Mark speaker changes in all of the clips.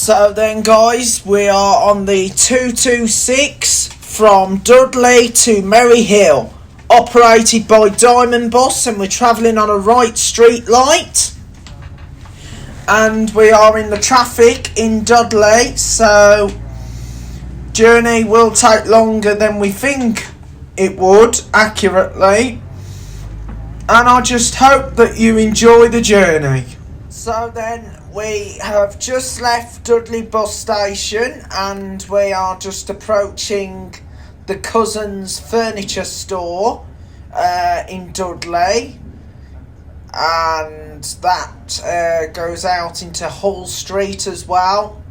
Speaker 1: So then guys, we are on the 226 from Dudley to Merry Hill, operated by Diamond Bus, and we're travelling on a right street light. And we are in the traffic in Dudley, so journey will take longer than we think it would, accurately. And I just hope that you enjoy the journey. So then, we have just left Dudley bus station and we are just approaching the Cousins furniture store in Dudley, and that goes out into Hull Street as well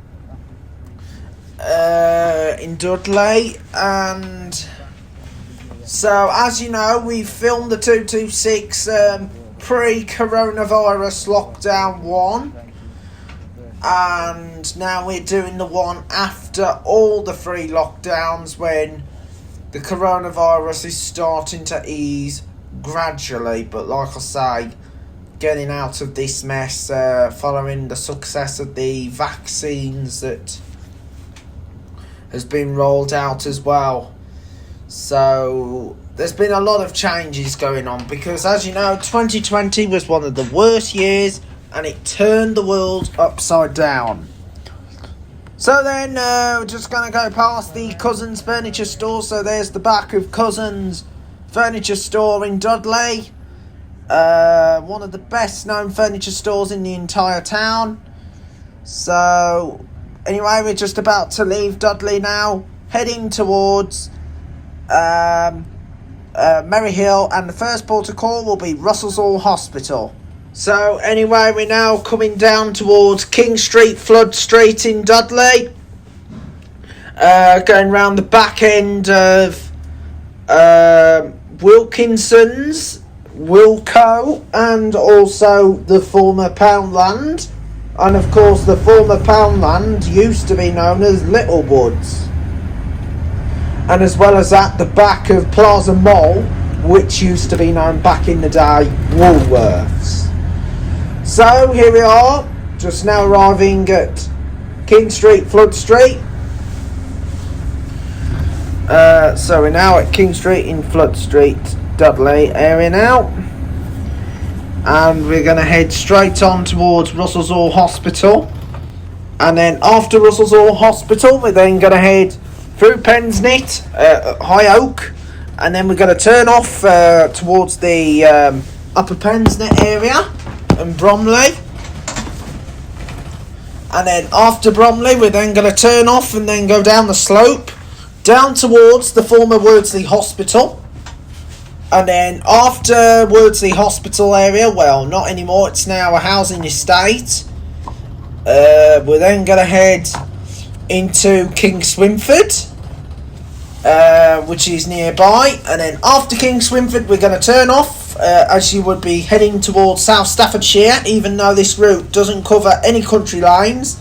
Speaker 1: in Dudley. And so, as you know, we filmed the 226 pre-coronavirus lockdown 1, and now we're doing the one after all the 3 lockdowns, when the coronavirus is starting to ease gradually, but like I say, getting out of this mess following the success of the vaccines that has been rolled out as well. So there's been a lot of changes going on, because as you know, 2020 was one of the worst years and it turned the world upside down. So then we're just going to go past the Cousins furniture store. So there's the back of Cousins furniture store in Dudley, one of the best known furniture stores in the entire town. So anyway, we're just about to leave Dudley now, heading towards Merry Hill, and the first port of call will be Russell's Hospital. So anyway, we're now coming down towards King Street, Flood Street in Dudley, going round the back end of Wilkinson's, Wilco, and also the former Poundland. And of course, the former Poundland used to be known as Littlewoods. And as well as that, the back of Plaza Mall, which used to be known back in the day, Woolworths. So here we are, just now arriving at King Street, Flood Street. So we're now at King Street in Flood Street, Dudley area now. And we're going to head straight on towards Russell's Hospital. And then after Russell's Hospital, we're then going to head through Pensnett, High Oak, and then we're going to turn off towards the Upper Pensnett area and Bromley. And then after Bromley, we're then going to turn off and then go down the slope, down towards the former Wordsley Hospital. And then after Wordsley Hospital area, well, not anymore, it's now a housing estate. We're then going to head into Kingswinford, which is nearby. And then after Kingswinford, we're going to turn off, as you would be heading towards South Staffordshire, even though this route doesn't cover any country lanes,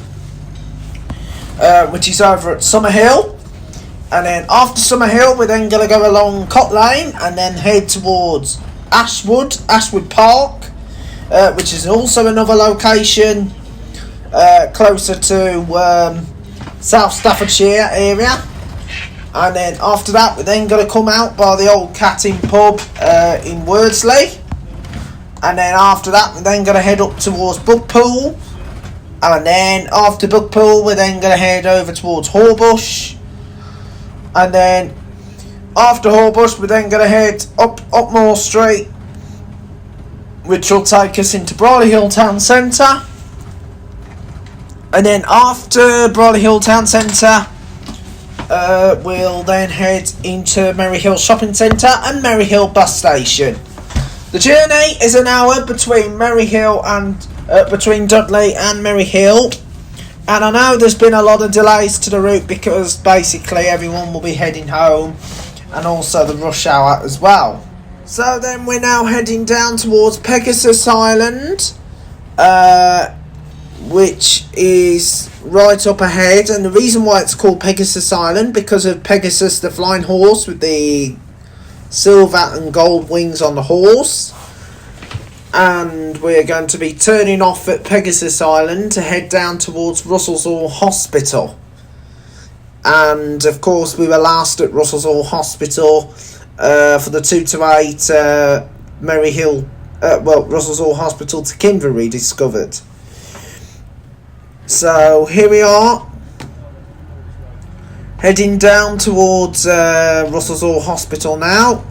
Speaker 1: which is over at Summerhill. And then after Summerhill, we're then going to go along Cot Lane and then head towards Ashwood Park, which is also another location closer to South Staffordshire area. And then after that, we're then going to come out by the old Cat Inn pub in Wordsley. And then after that, we're then going to head up towards Bugpool. And then after Bugpool, we're then going to head over towards Horbush. And then after Horbush, we're then going to head up Moor Street, which will take us into Briley Hill Town Centre. And then after Briley Hill Town Centre, we'll then head into Merry Hill Shopping Centre and Merry Hill Bus Station. The journey is an hour between Merry Hill and between Dudley and Merry Hill. And I know there's been a lot of delays to the route because basically everyone will be heading home, and also the rush hour as well. So then we're now heading down towards Pegasus Island, which is right up ahead. And the reason why it's called Pegasus Island, because of Pegasus the flying horse with the silver and gold wings on the horse. and we're going to be turning off at Pegasus Island to head down towards Russell's Hall Hospital. And of course we were last at Russell's Hall Hospital for the 2 to 8 Merry Hill, Russell's Hall Hospital to Kingswinford rediscovered. So here we are, heading down towards Russell's Hall Hospital now,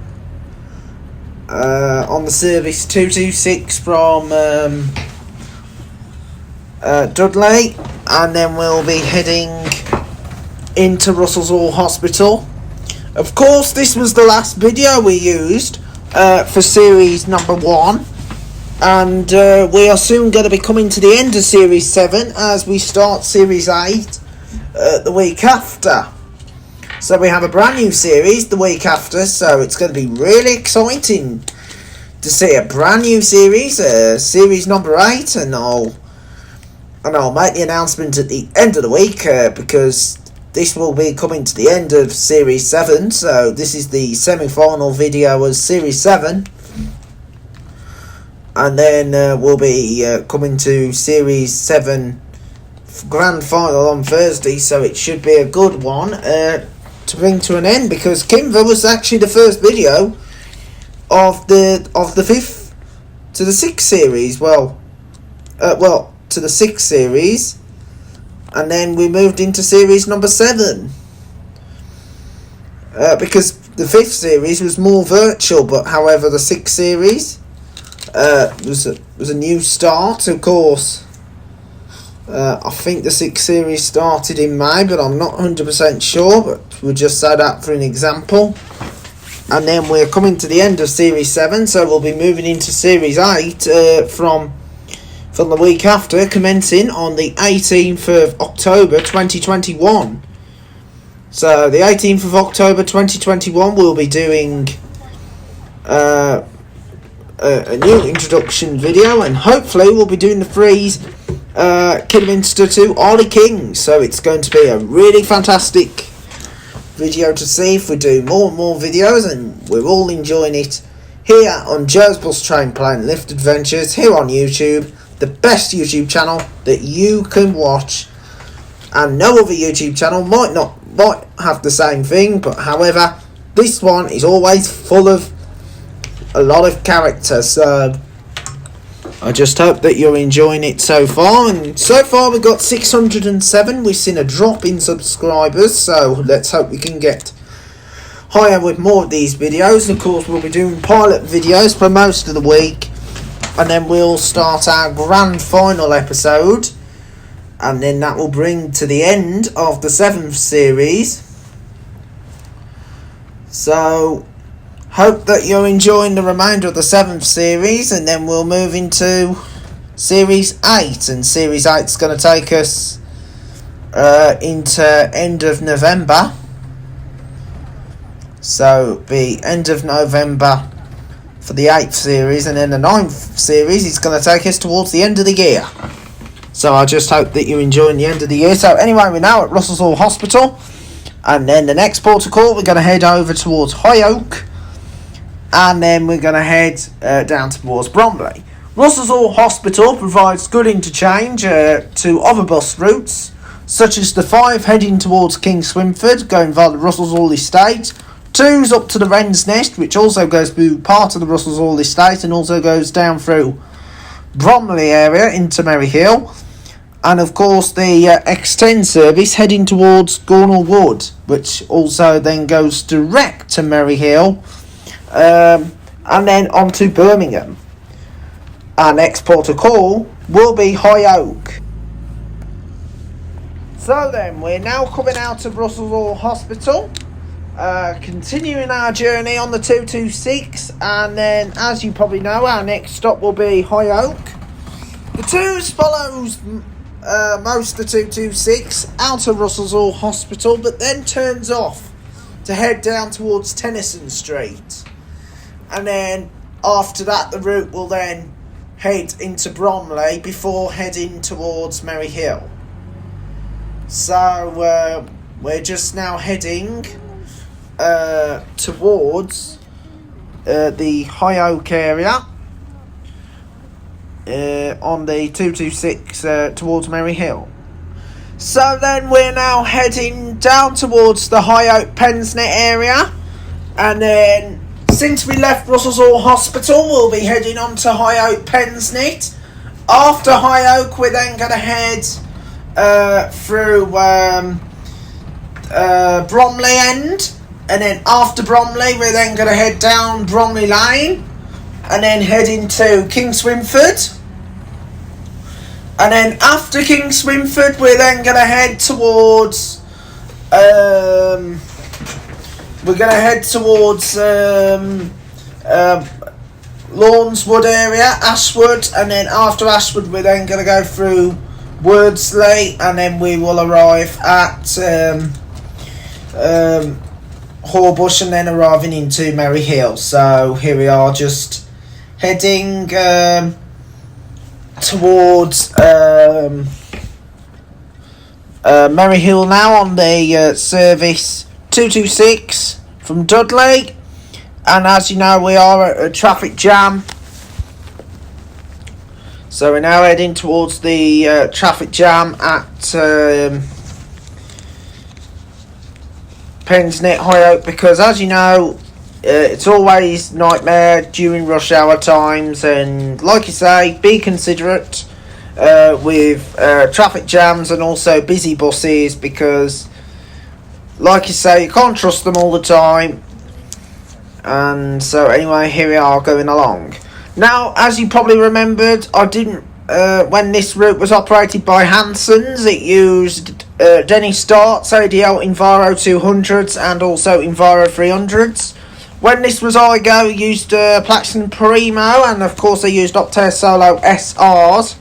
Speaker 1: on the service 226 from Dudley, and then we'll be heading into Russell's Hall Hospital. Of course, this was the last video we used for series number 1, and we are soon going to be coming to the end of series 7 as we start series 8 the week after. So we have a brand new series the week after, so it's going to be really exciting to see a brand new series, series number 8, and I'll make the announcement at the end of the week because this will be coming to the end of series 7, so this is the semi-final video of series 7, and then we'll be coming to series 7 grand final on Thursday, so it should be a good one to bring to an end, because Kingswinford was actually the first video of the 5th to the 6th series, to the 6th series, and then we moved into series number 7 because the 5th series was more virtual, but however the 6th series was a new start. Of course, I think the 6th series started in May, but I'm not 100% sure, but we'll just say that for an example. And then we're coming to the end of series 7, so we'll be moving into series 8 from the week after, commencing on the 18th of October 2021. So the 18th of October 2021 we'll be doing a new introduction video, and hopefully we'll be doing the freeze Kidderminster to Ollie Kings, so it's going to be a really fantastic video to see if we do more and more videos, and we're all enjoying it here on Joe's Bus Train Plane Lift Adventures here on YouTube, the best YouTube channel that you can watch, and no other YouTube channel might have the same thing, but however this one is always full of a lot of character, so I just hope that you're enjoying it so far. And so far we've got 607. We've seen a drop in subscribers, so let's hope we can get higher with more of these videos. Of course, we'll be doing pilot videos for most of the week, and then we'll start our grand final episode, and then that will bring to the end of the 7th series. So hope that you're enjoying the remainder of the 7th series, and then we'll move into series 8, and series 8 is going to take us into end of November, so be end of November for the 8th series, and then the 9th series is going to take us towards the end of the year. So I just hope that you're enjoying the end of the year. So anyway, we're now at Russell's Hall Hospital, and then the next port of call we're going to head over towards High Oak, and then we're going to head down towards Bromley. Russell's Hall Hospital provides good interchange to other bus routes, such as the 5 heading towards Kingswinford, going via the Russell's Hall Estate, 2's up to the Wren's Nest, which also goes through part of the Russell's Hall Estate and also goes down through Bromley area into Merry Hill, and of course the X10 service heading towards Gornal Wood, which also then goes direct to Merry Hill, and then on to Birmingham. Our next port of call will be High Oak. So then, we're now coming out of Russell's Hall Hospital, continuing our journey on the 226, and then, as you probably know, our next stop will be High Oak. The 2's follows most of the 226 out of Russell's Hall Hospital, but then turns off to head down towards Tennyson Street. And then after that, the route will then head into Bromley before heading towards Merry Hill. So we're just now heading towards the High Oak area, on the 226 towards Merry Hill. So then we're now heading down towards the High Oak Pensnet area, and then since we left Russell's Hall Hospital, we'll be heading on to High Oak Pensnet. After High Oak, we're then going to head through Bromley End, and then after Bromley, we're then going to head down Bromley Lane, and then head into Kingswinford. And then after Kingswinford, we're then going to head towards Lawnswood area, Ashwood, and then after Ashwood, we're then going to go through Wordsley, and then we will arrive at Horbush, and then arriving into Merry Hill. So here we are, just heading towards Merry Hill now on the service 226 from Dudley, and as you know, we are at a traffic jam, so we're now heading towards the traffic jam at Pensnet High Oak, because as you know, it's always nightmare during rush hour times, and like you say, be considerate with traffic jams and also busy buses, because like you say, you can't trust them all the time. And so anyway, here we are going along. Now, as you probably remembered, I didn't when this route was operated by Hanson's, it used Denny Starts, ADL Enviro 200s and also Enviro 300s. When this was IGO, it used Plaxton Primo, and of course they used Optare Solo SRs.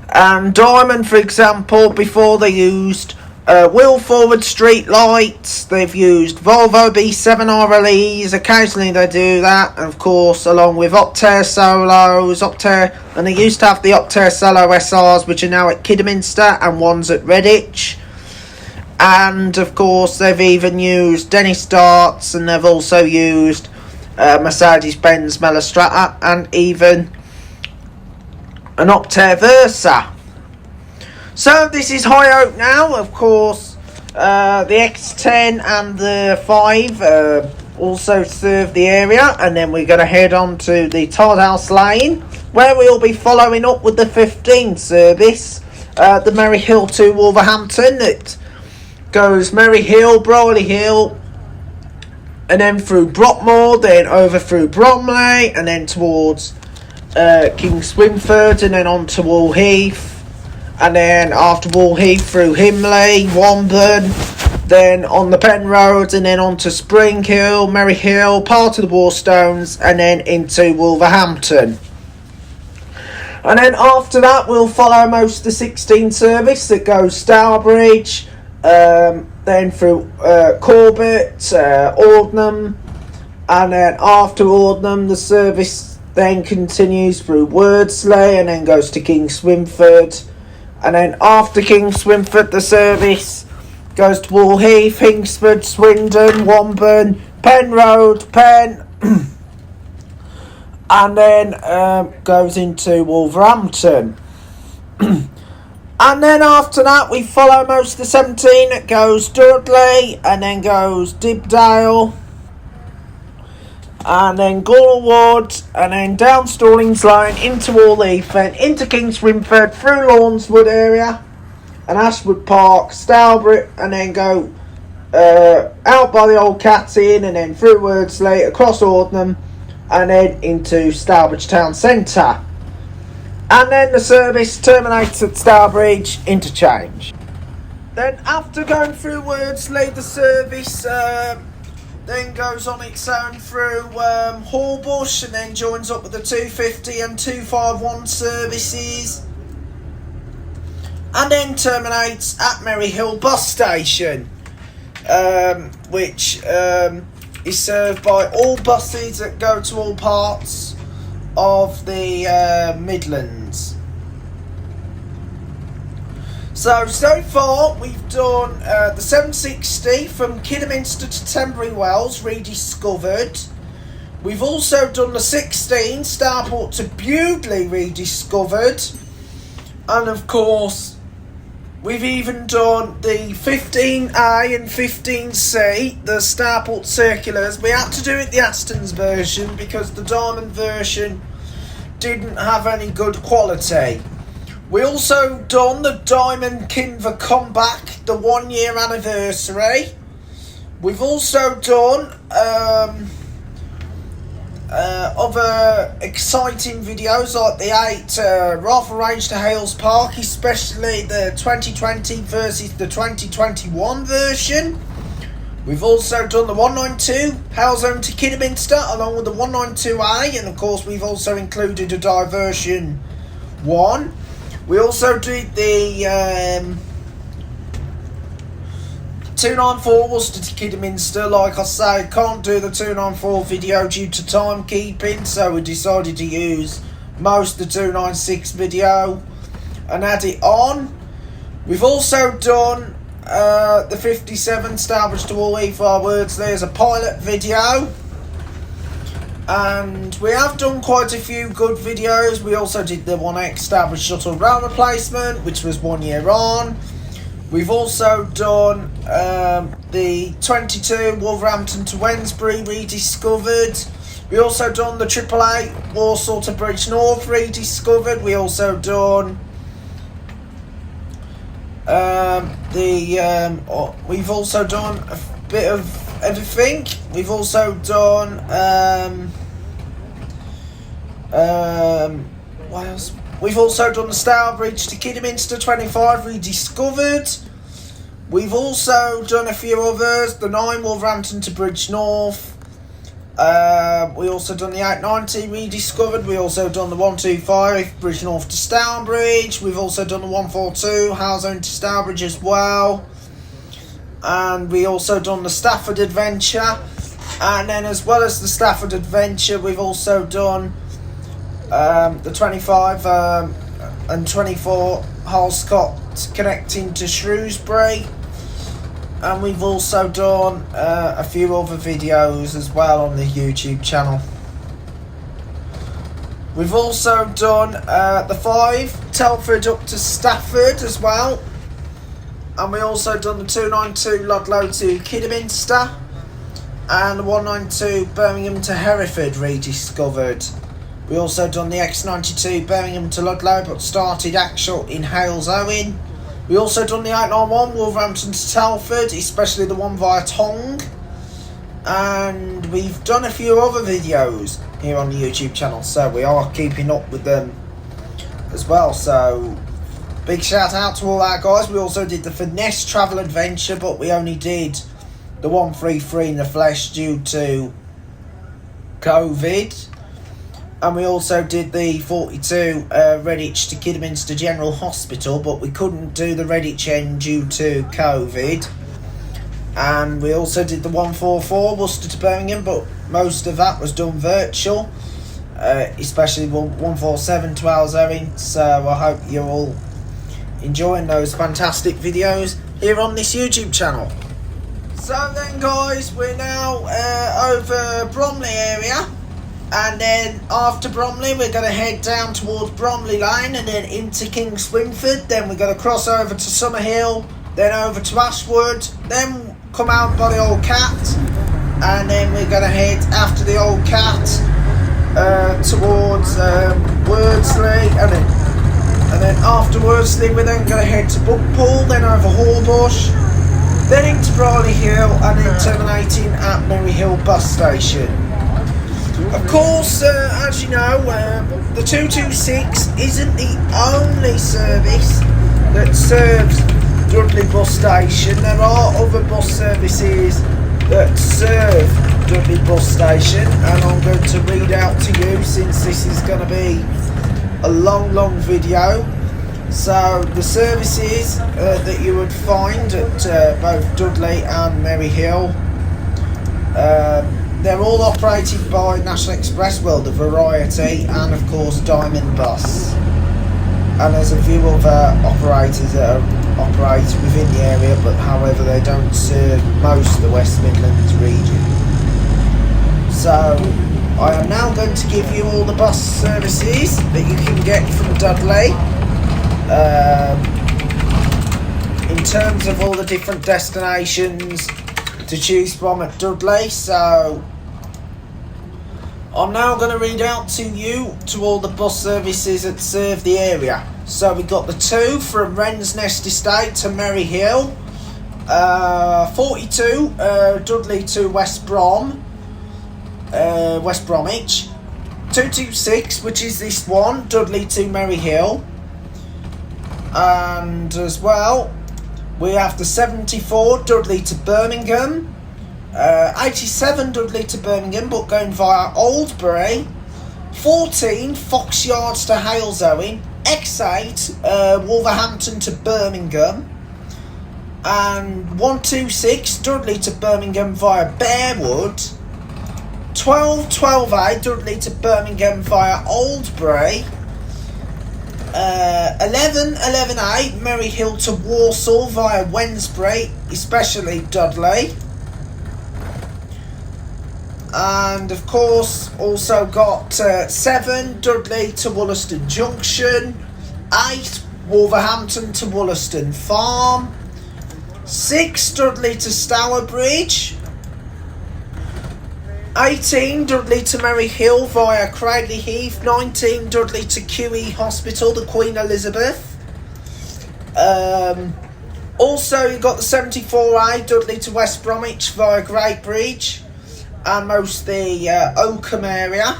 Speaker 1: And Diamond, for example, before they used wheel forward street lights, they've used Volvo B7 RLEs, occasionally they do that, and of course along with Optare Solos, and they used to have the Optare Solo SRs, which are now at Kidderminster, and one's at Redditch. And of course they've even used Denny Starts, and they've also used Mercedes-Benz Melostrata, and even an Optare Versa. So this is High Oak now. Of course the X10 and the 5 also serve the area, and then we're going to head on to the Tardhouse Lane, where we'll be following up with the 15 service, the Merry Hill to Wolverhampton, that goes Merry Hill, Brierley Hill, and then through Brockmore, then over through Bromley, and then towards Kingswinford, and then on to Wall Heath, and then after Wall Heath through Himley, Womburn, then on the Pen Road, and then on to Spring Hill, Merry Hill, part of the Warstones, and then into Wolverhampton. And then after that, we'll follow most of the 16 service that goes Stourbridge, then through Corbett, Ordnam, and then after Ordnam, the service then continues through Wordsley, and then goes to Kingswinford, and then after Kingswinford, the service goes to Wall Heath, Hingsford, Swindon, Womburn, Pen Road, Pen, and then goes into Wolverhampton. And then after that, we follow most of the 17. It goes Dudley, and then goes Dibdale, and then Gorwood, and then down Stallings Lane into Wall Heath, then into Kingswinford, through Lawnswood area, and Ashwood Park, Stourbridge, and then go out by the old Cats Inn, and then through Wordsley, across Ordnam, and then into Stourbridge Town Centre. And then the service terminates at Stourbridge Interchange. Then after going through Wordsley, the service then goes on its own through Horbush, and then joins up with the 250 and 251 services, and then terminates at Merry Hill bus station, which is served by all buses that go to all parts of the Midlands. So far we've done the 760 from Kidderminster to Tenbury Wells rediscovered. We've also done the 16 Starport to Dudley rediscovered, and of course we've even done the 15A and 15C, the Starport circulars. We had to do it the Aston's version because the Diamond version didn't have any good quality. We also done the Diamond Kingswinford comeback, the 1 year anniversary. We've also done other exciting videos like the 8 rifle range to Hales Park, especially the 2020 versus the 2021 version. We've also done the 192 Hales Home to Kidderminster along with the 192A, and of course we've also included a diversion 1. We also did the 294 Worcester to Kidderminster. Like I say, can't do the 294 video due to timekeeping, so we decided to use most of the 296 video and add it on. We've also done the 57 Starbridge to Wordsley Wordsley as a pilot video, and we have done quite a few good videos. We also did the 1X Starbridge shuttle rail replacement, which was 1 year on. We've also done the 22 Wolverhampton to Wednesbury rediscovered. We also done the AAA Warsaw to Bridge North rediscovered. We also done we've also done a bit of everything. We've also done what else? We've also done the Starbridge to Kidderminster 25 rediscovered. We've also done a few others. The 9 Wolverhampton to Bridge North. We also done the 890 rediscovered. We also done the 125 Bridge North to Stourbridge. We've also done the 142 Hales Home to Stourbridge as well. And we also done the Stafford Adventure. And then as well as the Stafford Adventure, we've also done the 25 and 24 Halscott connecting to Shrewsbury, and we've also done a few other videos as well on the YouTube channel. We've also done the 5 Telford up to Stafford as well, and we also done the 292 Ludlow to Kidderminster and the 192 Birmingham to Hereford rediscovered. We also done the X92 Birmingham to Ludlow, but started actual in Hales Owen. We also done the 891 Wolverhampton to Telford, especially the one via Tong. And we've done a few other videos here on the YouTube channel, so we are keeping up with them as well. So big shout out to all our guys. We also did the Finesse Travel Adventure, but we only did the 133 in the flesh due to COVID. And we also did the 42 Redditch to Kidderminster General Hospital, but we couldn't do the Redditch end due to COVID. And we also did the 144 Worcester to Birmingham, but most of that was done virtual, especially 147 to Hales Owen. So I hope you're all enjoying those fantastic videos here on this YouTube channel. So then guys, we're now over Bromley area. And then after Bromley, we're going to head down towards Bromley Lane and then into Kingswinford. Then we're going to cross over to Summerhill, then over to Ashwood, then come out by the Old Cat, and then we're going to head after the Old Cat towards Wordsley, and then after Wordsley, we're then going to head to Buckpool, then over Horbush, then into Briley Hill, and then terminating at Merry Hill bus station. Of course, as you know, the 226 isn't the only service that serves Dudley bus station. There are other bus services that serve Dudley bus station, and I'm going to read out to you since this is going to be a long video. So the services that you would find at both Dudley and Merry Hill, they're all operated by National Express, well, the Variety, and of course Diamond Bus. And there's a few other operators that operate within the area, but however they don't serve most of the West Midlands region. So I am now going to give you all the bus services that you can get from Dudley. In terms of all the different destinations to choose from at Dudley. So I'm now going to read out to you to all the bus services that serve the area. So we've got the 2 from Wren's Nest Estate to Merry Hill, 42 Dudley to West Bromwich, 226, which is this one, Dudley to Merry Hill, and as well we have the 74 Dudley to Birmingham, 87 Dudley to Birmingham but going via Oldbury, 14 Fox Yards to Halesowen, X8 Wolverhampton to Birmingham, and 126 Dudley to Birmingham via Bearwood, 12A Dudley to Birmingham via Oldbury, 11A Merry Hill to Walsall via Wednesbury, especially Dudley. And of course also got 7 Dudley to Wollaston Junction, 8 Wolverhampton to Wollaston Farm, 6 Dudley to Stourbridge, 18 Dudley to Merry Hill via Cradley Heath, 19 Dudley to QE Hospital, the Queen Elizabeth. Also you've got the 74A Dudley to West Bromwich via Great Bridge and most the Oakham area.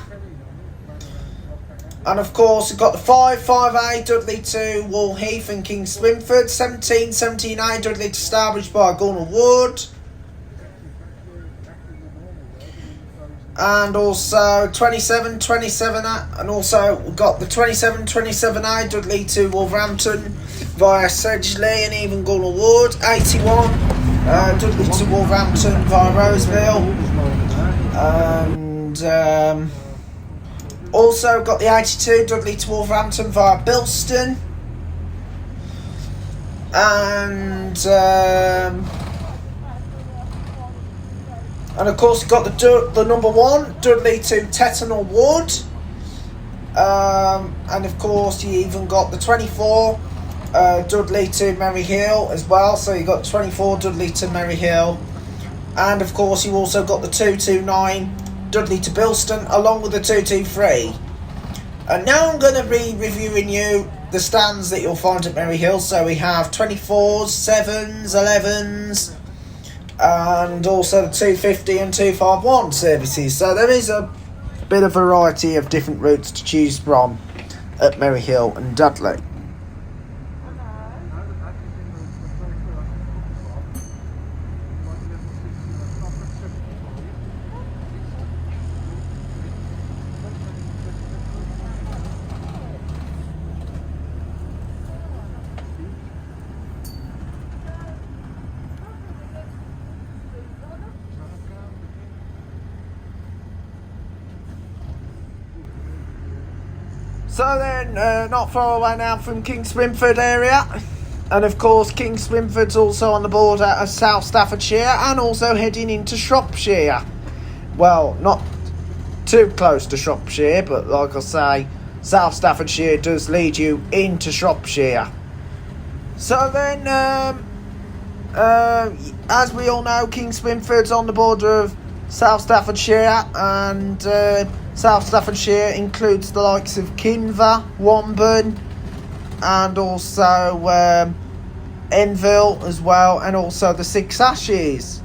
Speaker 1: And of course you've got the 5A Dudley to Wall Heath and Kingswinford, 17A Dudley to Stourbridge via Gornal Wood, and also 27A, and also we've got the 27A Dudley to Wolverhampton via Sedgley and even Gornal Wood, 81 Dudley to Wolverhampton via Roseville, and also got the 82 Dudley to Wolverhampton via Bilston, and of course you've got the number 1 Dudley to Tettenhall Wood, and of course you even got the 24 Dudley to Merry Hill as well, so you got 24 Dudley to Merry Hill, and of course you also got the 229 Dudley to Bilston along with the 223. And now I'm going to be reviewing you the stands that you'll find at Merry Hill. So we have 24s, 7s, 11s, and also the 250 and 251 services. So there is a bit of variety of different routes to choose from at Merry Hill and Dudley. So then, not far away now from Kingswinford area, and of course Kingswinford's also on the border of South Staffordshire and also heading into Shropshire. Well, not too close to Shropshire, but like I say, South Staffordshire does lead you into Shropshire. So then, as we all know, Kingswinford's on the border of South Staffordshire, and South Staffordshire includes the likes of Kinver, Womburn, and also Enville as well, and also the Six Ashes,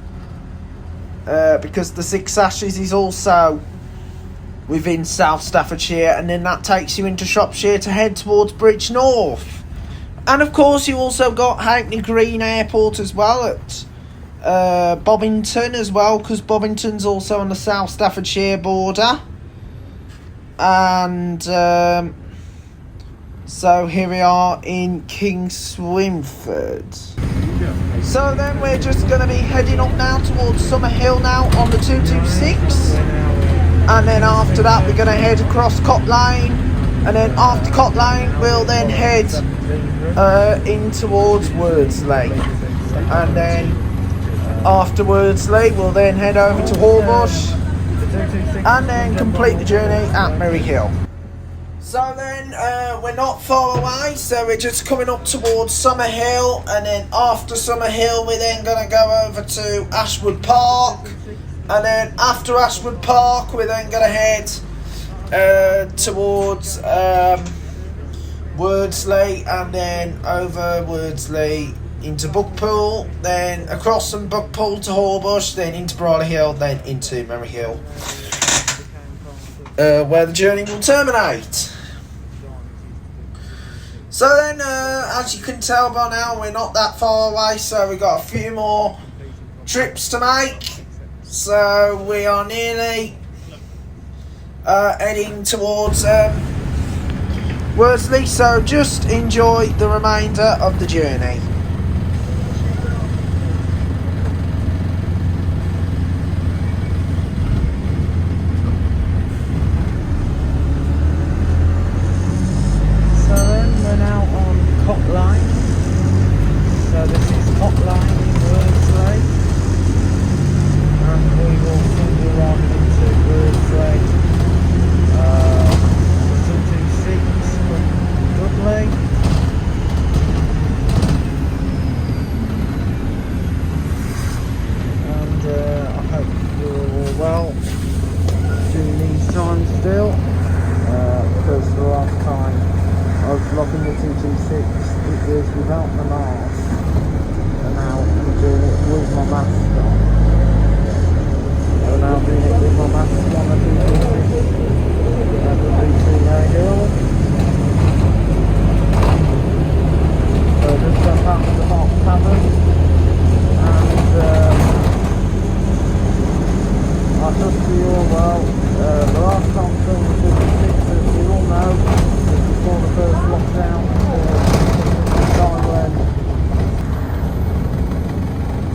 Speaker 1: because the Six Ashes is also within South Staffordshire, and then that takes you into Shropshire to head towards Bridge North. And of course you also got Hackney Green Airport as well at Bobbington as well, because Bobbington's also on the South Staffordshire border. And so here we are in Kingswinford. So then we're just going to be heading up now towards Summerhill now on the 226, and then after that we're going to head across Cot Lane, and then after Cot Lane we'll then head in towards Wordsley, and then after Wordsley we'll then head over to Horbush, and then complete the journey at Merry Hill. So then we're not far away, so we're just coming up towards Summer Hill, and then after Summer Hill we're then going to go over to Ashwood Park, and then after Ashwood Park we're then going to head towards Wordsley, and then over Wordsley into Buckpool, then across from Buckpool to Horbush, then into Briley Hill, then into Merry Hill, where the journey will terminate. So then, as you can tell by now, we're not that far away, so we've got a few more trips to make. So we are nearly heading towards Wordsley, so just enjoy the remainder of the journey.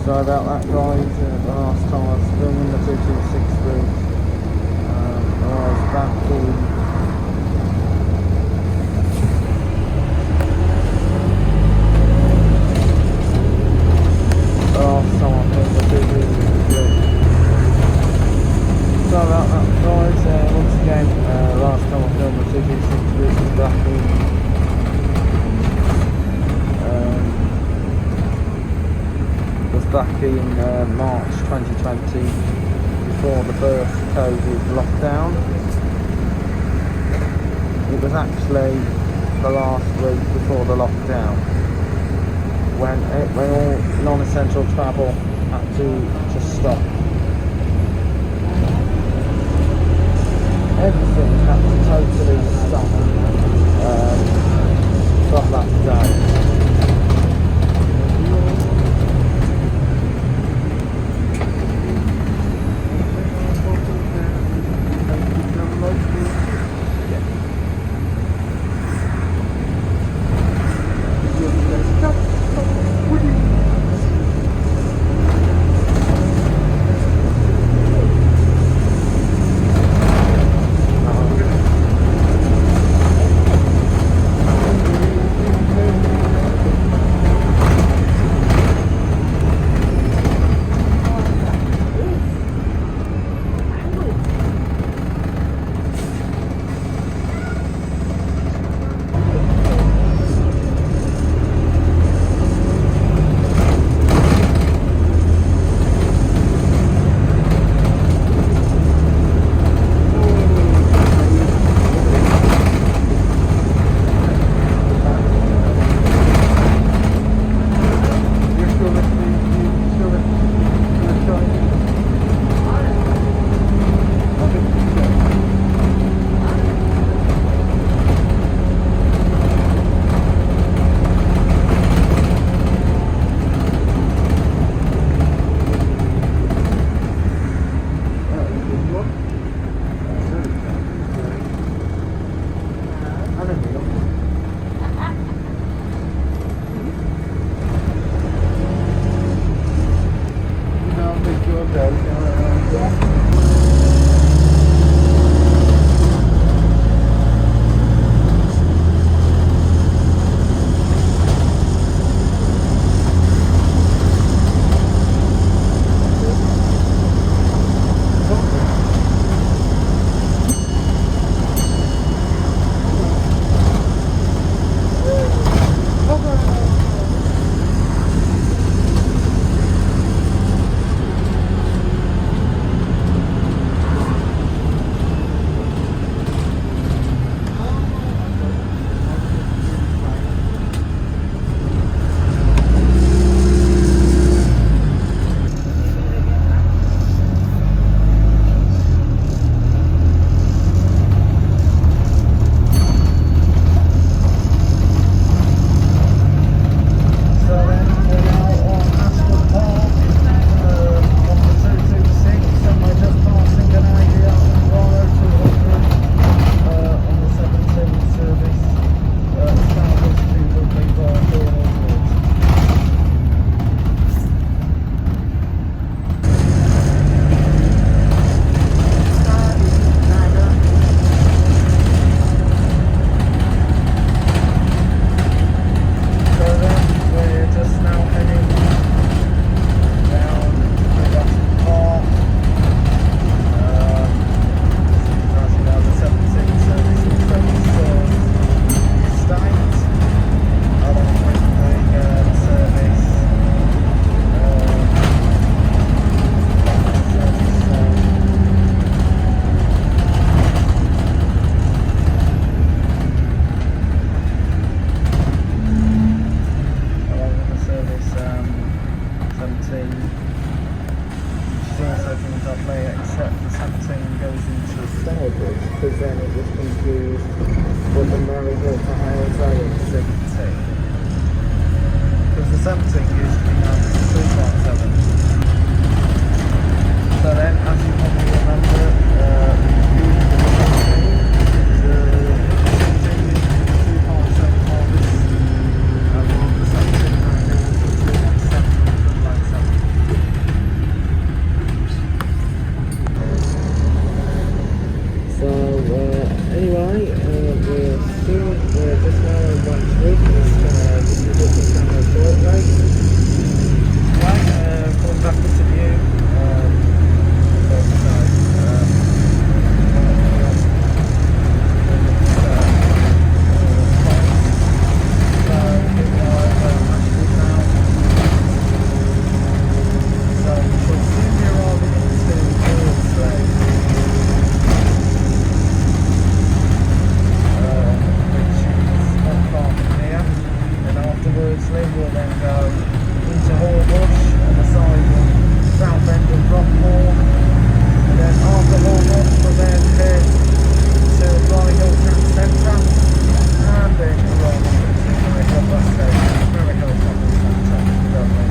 Speaker 1: Sorry about that, guys. The last time I was filming the 226 route, I was back in the last time I filmed the 226 route. Sorry about that, guys. Once again, last time I filmed the 226 route was back in March 2020, before the first COVID lockdown. It was actually the last week before the lockdown when all non-essential travel had to just stop. Everything had to totally stop from that day.
Speaker 2: you what the Marigold to Hales A is 17. Because the 17 usually has 2.7. So then, as you probably remember, using the 17, the 17 is 2.7 harvest, and the 17 is 2.7 like 7. So anyway, we're just now in Wordsley. This is what the camera short rate. Right, coming back into view. Wordsley will then go into Horbush on the side of south end of Rockmore, and then after Horbush we'll then head to Rydal Town Centre, and then along to Marigold bus station, Marigold Shopping Centre, Dudley.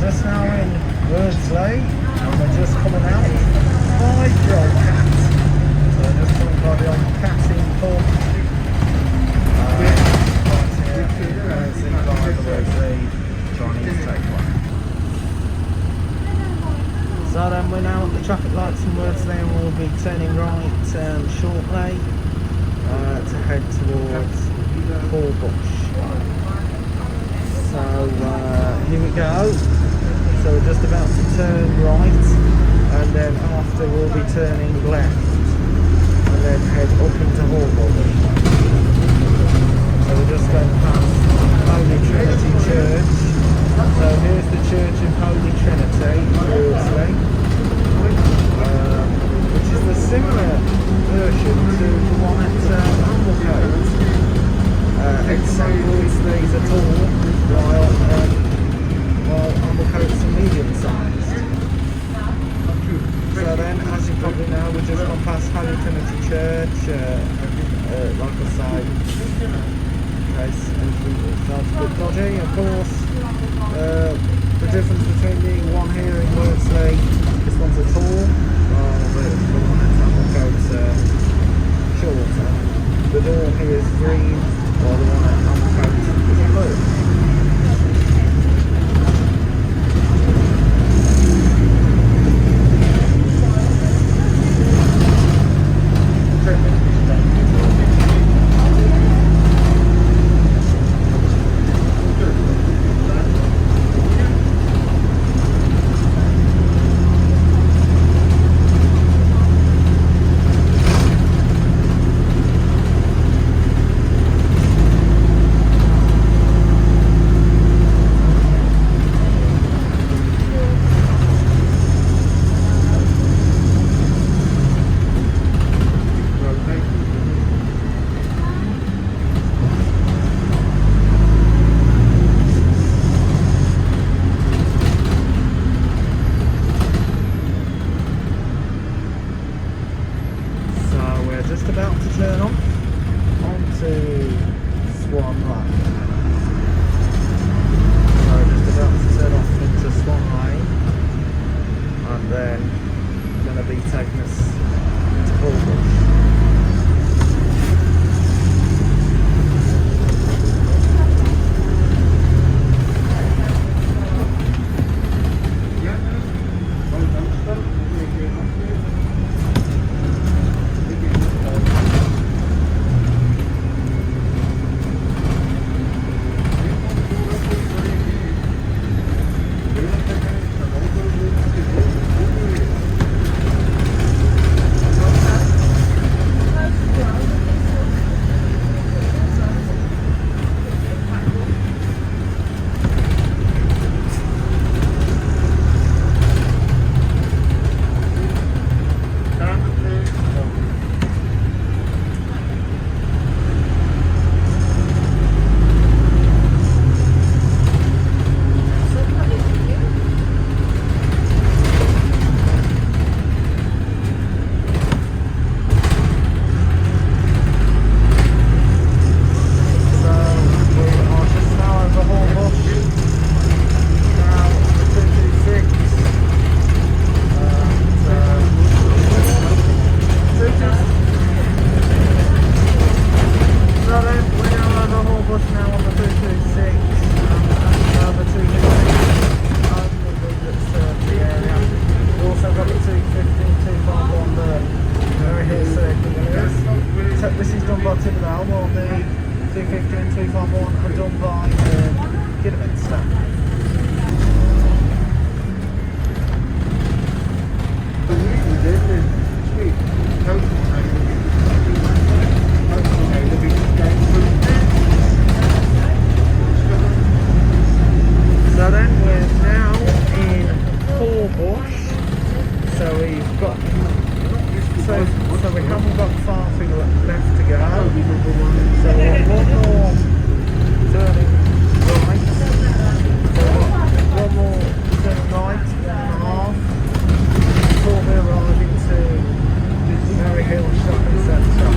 Speaker 2: Just now in Wordsley, and we're just coming out by the old cat. So we're just coming by the old catting pub. Right here, and it's in by the Wordsley Chinese takeaway. So then we're now at the traffic lights in Wordsley, and we'll be turning right shortly to head towards Horbush. So here we go. So we're just about to turn right, and then after we'll be turning left, and then head up into Horbush. So we're just going past Holy Trinity Church. So here's the Church of Holy Trinity, Wordsley, which is the similar version to the one at Amblecote, except Wordsley's are tall, while Amblecote's are medium-sized. So then, as you probably know, we've just gone past Holy Trinity Church, like I say, in case anything felt a bit dodgy. Of course, the difference between the one here in Wordsley, this one's a tall, while the one at Amblecote's short. The door here is green, while the one at Amblecote is blue. Just about to turn off onto Swan Lane. So just about to turn off into Swan Lane, and then going to be taking us into Horbush. 251 are done by Kidderminster. So then we're now in Bush. So we've got so we haven't got far left to go. So one more turning right. So one more turning right, 1.5 before we arrive into Merry Hill Shopping Centre.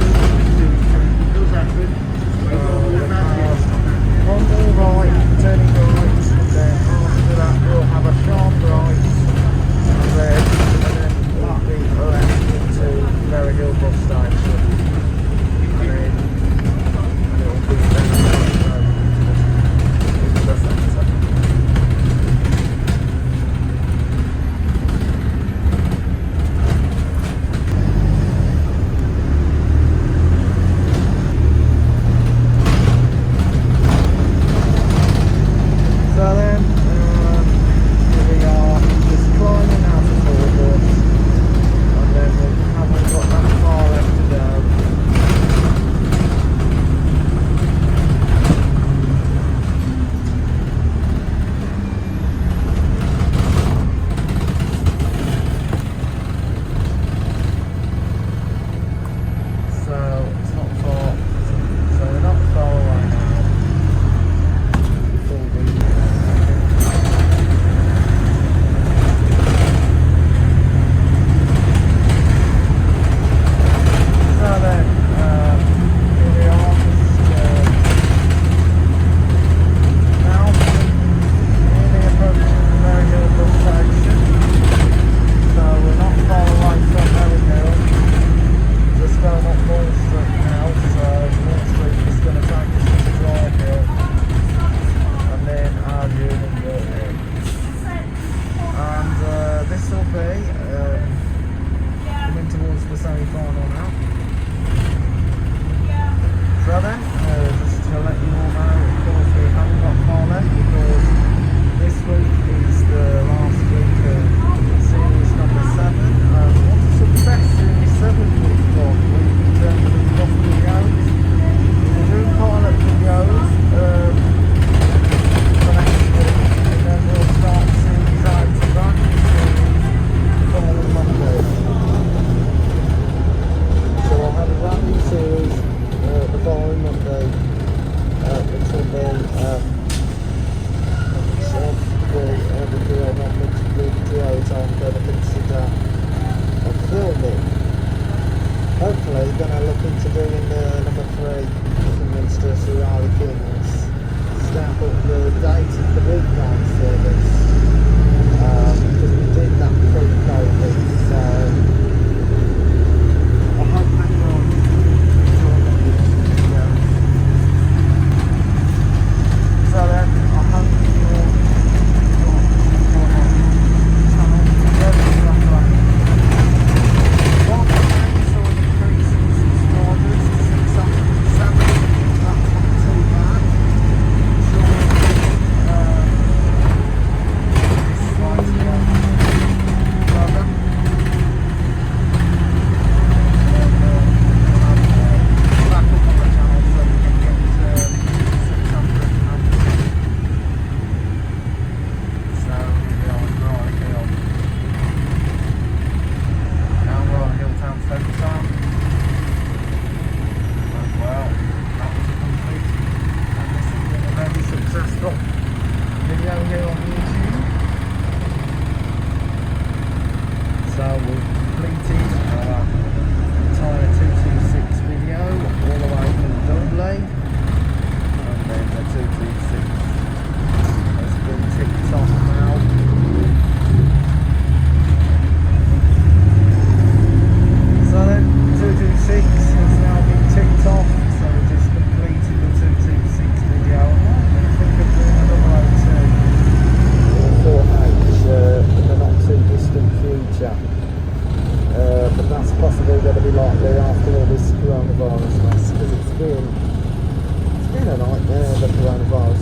Speaker 2: the coronavirus.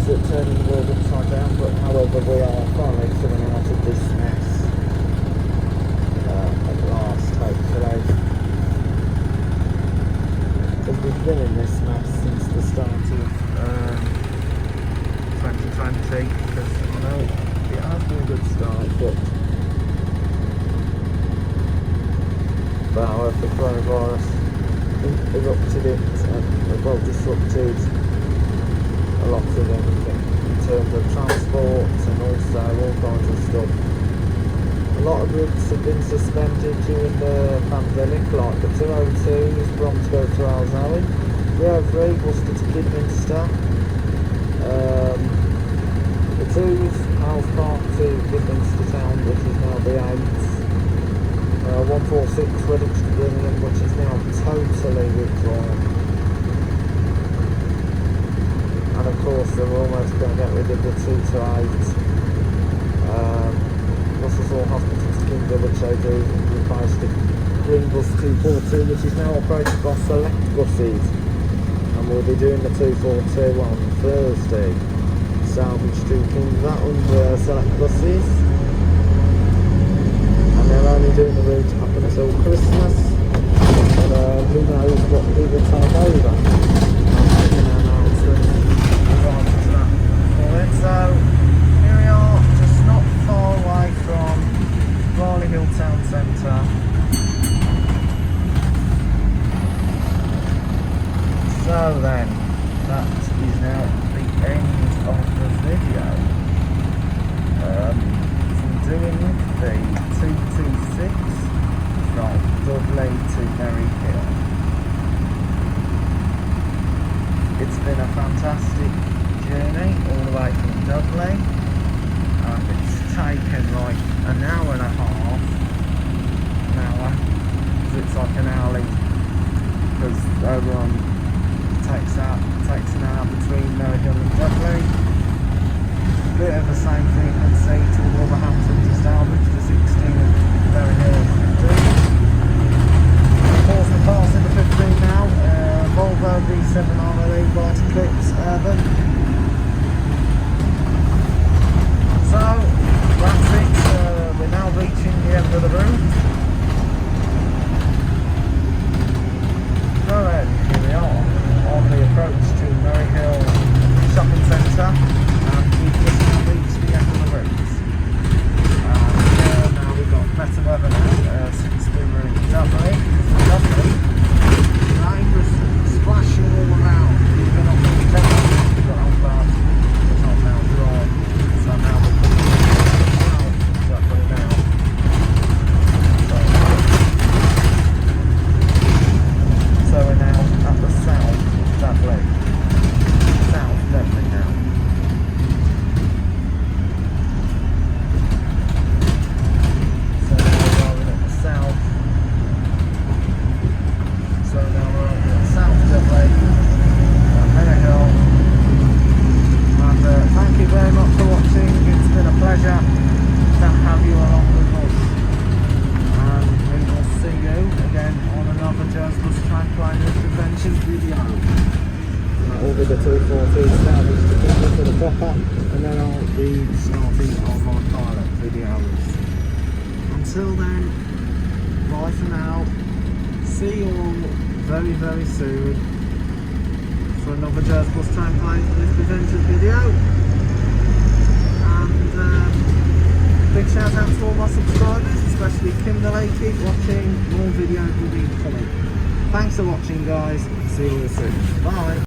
Speaker 2: So it's turning the world upside down, but however we are finally coming out of this mess at last, hopefully. Because we've been in this mess since the start of 2020, because I know it has been a good start, but the coronavirus erupted it and well disrupted a lot of everything in terms of transport and also all kinds of stuff. A lot of routes have been suspended during the pandemic, like the 202s, Bromsgrove to Alsalley, 303, Worcester to Kidminster, the 2s, Howes Park to Kidminster Town, which is now the 8s, 146 Redditch to Birmingham, which is now totally withdrawn. And of course they're almost going to get rid of the 2 to 8 Russell Hall Hospital to Kinder, which they do replace the Green Bus 242, which is now operated by Select Buses, and we'll be doing the 242 on Thursday. Salvage to Kingswinford under Select Buses, and they're only doing the route up until Christmas, and who knows what we will take over. So here we are, just not far away from Barley Hill Town Centre. So then, that is now the end of the video. From doing the 226 from Dudley to Merry Hill. It's been a fantastic journey all the way from Dudley, and it's taken like an hour and a half, because it's like an hourly, because over on takes an hour between Merry Hill and Dudley. Bit of the same thing you can see to Wolverhampton to Stourbridge to 16 of Merry Hill 15. Of course we're passing the 15 now, Volvo V7 RLE Light Eclipse Urban. So that's it, we're now reaching the end of the route. So then, here we are on the approach to Merry Hill Shopping Centre, and we've just now reached the end of the route. And now we've got better weather now, since we were in Dudley. Rain was splashing all around, even up in the temple, we've got on bad, it's not now dry. So now we're Dudley now. So we're now at the South Dudley. South Dudley now. So now we're arriving at the South. So now we're at the South Dudley at Merry Hill. And thank you very much for watching. It's been a pleasure to have you along with us, and we will see you again on another Joe's Bus Train Planners Adventures video. All with the 242 salvage to get for the proper, and then I'll be starting on my pilot videos. Until then, bye for now. See you all very very soon for another Joe's Bus Train Planners Adventures video. Big shout out to all my subscribers, especially Kimberley. Keep watching, more videos will be coming. Thanks for watching guys, see you all soon, bye.